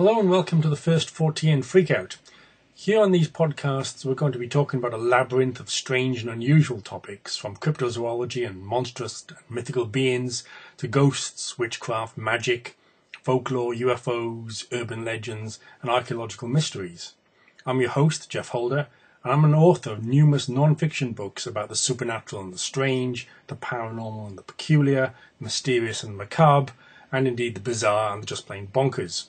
Hello and welcome to the first Fortean Freakout. Here on these podcasts we're going to be talking about a labyrinth of strange and unusual topics, from cryptozoology and monstrous and mythical beings to ghosts, witchcraft, magic, folklore, UFOs, urban legends and archaeological mysteries. I'm your host, Geoff, and I'm an author of numerous non-fiction books about the supernatural and the strange, the paranormal and the peculiar, the mysterious and the macabre, and indeed the bizarre and the just plain bonkers.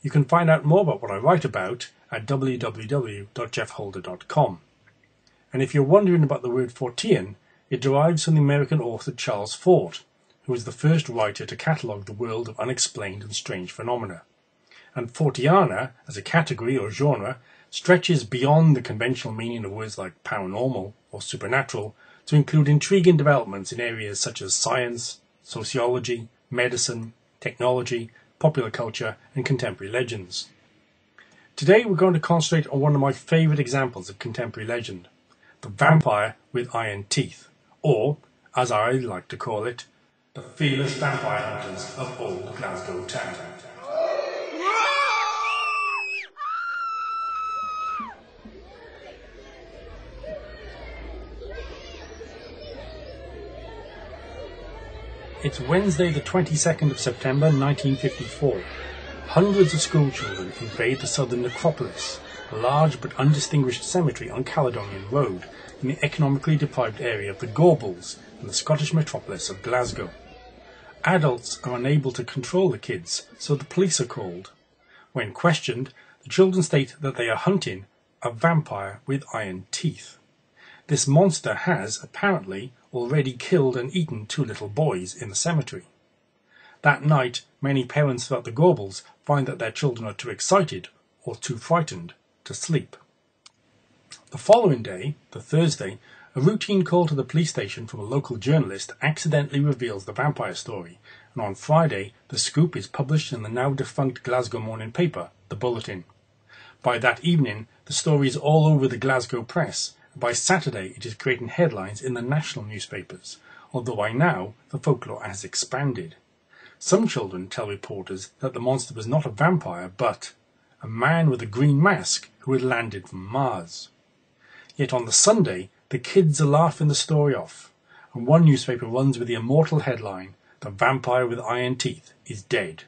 You can find out more about what I write about at www.geoffholder.com. And if you're wondering about the word Fortean, it derives from the American author Charles Fort, who was the first writer to catalogue the world of unexplained and strange phenomena. And Forteana, as a category or genre, stretches beyond the conventional meaning of words like paranormal or supernatural to include intriguing developments in areas such as science, sociology, medicine, technology, popular culture and contemporary legends. Today we're going to concentrate on one of my favourite examples of contemporary legend, the vampire with iron teeth, or, as I like to call it, the fearless vampire hunters of old Glasgow town. It's Wednesday the 22nd of September 1954. Hundreds of schoolchildren invade the southern necropolis, a large but undistinguished cemetery on Caledonian Road in the economically deprived area of the Gorbals in the Scottish metropolis of Glasgow. Adults are unable to control the kids, so the police are called. When questioned, the children state that they are hunting a vampire with iron teeth. This monster has, apparently, already killed and eaten 2 little boys in the cemetery. That night, many parents throughout the Gorbals find that their children are too excited or too frightened to sleep. The following day, the Thursday, a routine call to the police station from a local journalist accidentally reveals the vampire story, and on Friday, the scoop is published in the now defunct Glasgow morning paper, The Bulletin. By that evening, the story is all over the Glasgow press. By Saturday, it is creating headlines in the national newspapers, although by now the folklore has expanded. Some children tell reporters that the monster was not a vampire, but a man with a green mask who had landed from Mars. Yet on the Sunday, the kids are laughing the story off, and one newspaper runs with the immortal headline, "The vampire with iron teeth is dead."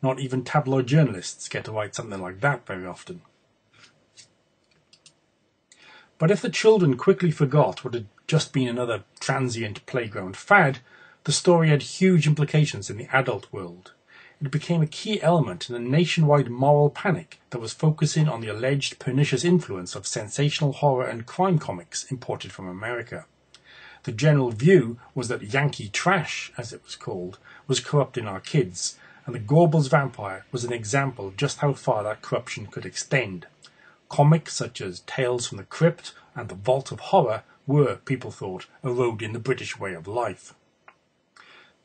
Not even tabloid journalists get to write something like that very often. But if the children quickly forgot what had just been another transient playground fad, the story had huge implications in the adult world. It became a key element in a nationwide moral panic that was focusing on the alleged pernicious influence of sensational horror and crime comics imported from America. The general view was that Yankee trash, as it was called, was corrupting our kids, and the Gorbals vampire was an example of just how far that corruption could extend. Comics such as Tales from the Crypt and The Vault of Horror were, people thought, eroding the British way of life.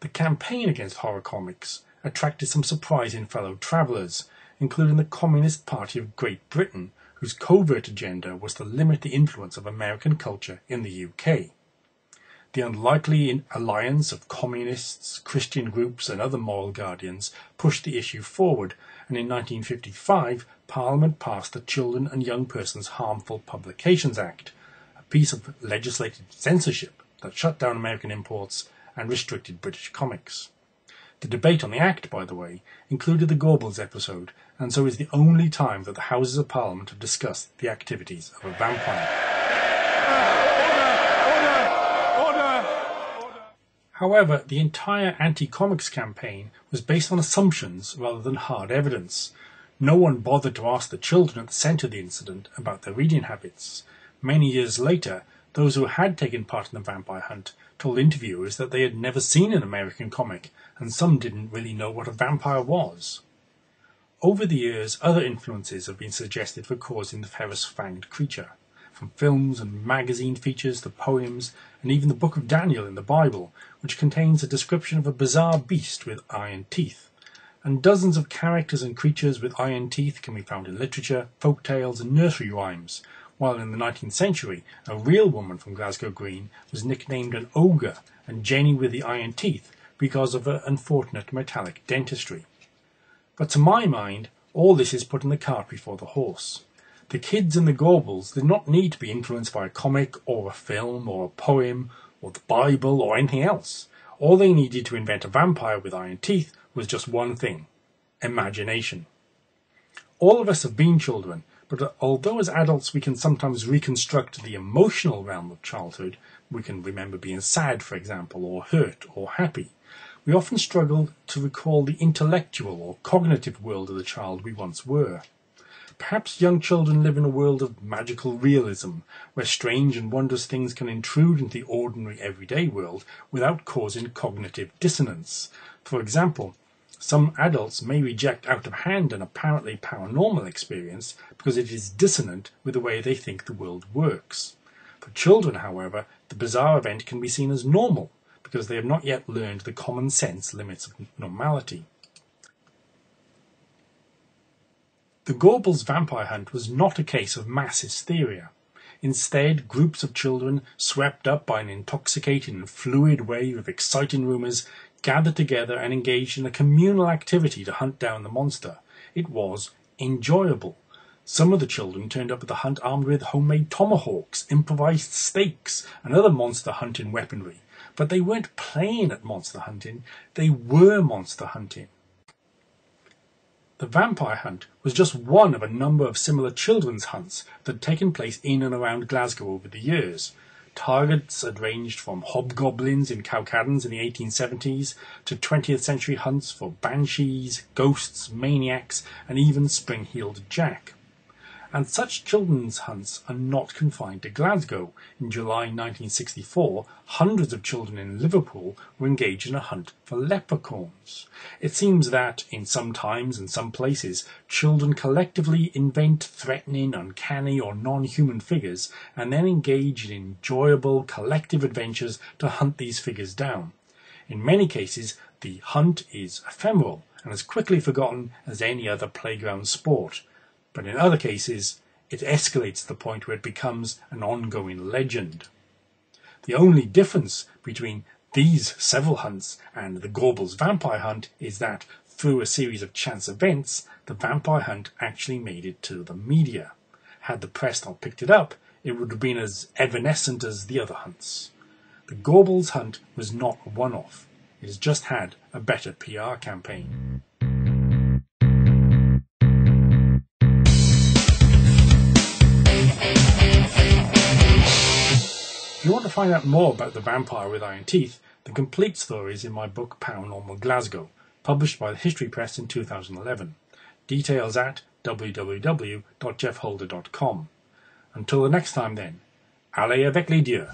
The campaign against horror comics attracted some surprising fellow travellers, including the Communist Party of Great Britain, whose covert agenda was to limit the influence of American culture in the UK. The unlikely alliance of communists, Christian groups and other moral guardians pushed the issue forward, and in 1955 Parliament passed the Children and Young Persons Harmful Publications Act, a piece of legislated censorship that shut down American imports and restricted British comics. The debate on the Act, by the way, included the Gorbals episode, and so is the only time that the Houses of Parliament have discussed the activities of a vampire. Order! However, the entire anti-comics campaign was based on assumptions rather than hard evidence. No one bothered to ask the children at the centre of the incident about their reading habits. Many years later, those who had taken part in the vampire hunt told interviewers that they had never seen an American comic, and some didn't really know what a vampire was. Over the years, other influences have been suggested for causing the ferrous-fanged creature, from films and magazine features to poems, and even the Book of Daniel in the Bible, which contains a description of a bizarre beast with iron teeth. And dozens of characters and creatures with iron teeth can be found in literature, folk tales and nursery rhymes, while in the 19th century a real woman from Glasgow Green was nicknamed an ogre and Jenny with the iron teeth because of her unfortunate metallic dentistry. But to my mind, All this is putting the cart before the horse. The kids in the Gaubles did not need to be influenced by a comic or a film or a poem or the Bible or anything else. All they needed to invent a vampire with iron teeth was just one thing: imagination. All of us have been children, but although as adults we can sometimes reconstruct the emotional realm of childhood, we can remember being sad, for example, or hurt or happy, we often struggle to recall the intellectual or cognitive world of the child we once were. Perhaps young children live in a world of magical realism, where strange and wondrous things can intrude into the ordinary everyday world without causing cognitive dissonance. For example, some adults may reject out of hand an apparently paranormal experience because it is dissonant with the way they think the world works. For children, however, the bizarre event can be seen as normal because they have not yet learned the common sense limits of normality. The Gaubles vampire hunt was not a case of mass hysteria. Instead, groups of children, swept up by an intoxicating and fluid wave of exciting rumours, gathered together and engaged in a communal activity to hunt down the monster. It was enjoyable. Some of the children turned up at the hunt armed with homemade tomahawks, improvised stakes, and other monster hunting weaponry. But they weren't playing at monster hunting, they were monster hunting. The vampire hunt was just one of a number of similar children's hunts that had taken place in and around Glasgow over the years. Targets had ranged from hobgoblins in Cowcaddens in the 1870s to 20th century hunts for banshees, ghosts, maniacs, and even spring-heeled Jack. And such children's hunts are not confined to Glasgow. In July 1964, hundreds of children in Liverpool were engaged in a hunt for leprechauns. It seems that, in some times and some places, children collectively invent threatening, uncanny or non-human figures and then engage in enjoyable collective adventures to hunt these figures down. In many cases, the hunt is ephemeral and as quickly forgotten as any other playground sport. But in other cases, it escalates to the point where it becomes an ongoing legend. The only difference between these several hunts and the Gaubles vampire hunt is that, through a series of chance events, the vampire hunt actually made it to the media. Had the press not picked it up, it would have been as evanescent as the other hunts. The Gaubles hunt was not a one-off. It has just had a better PR campaign. If you want to find out more about the vampire with iron teeth, the complete story is in my book Paranormal Glasgow, published by the History Press in 2011. Details at www.geoffholder.com. Until the next time then, allez avec les dieux.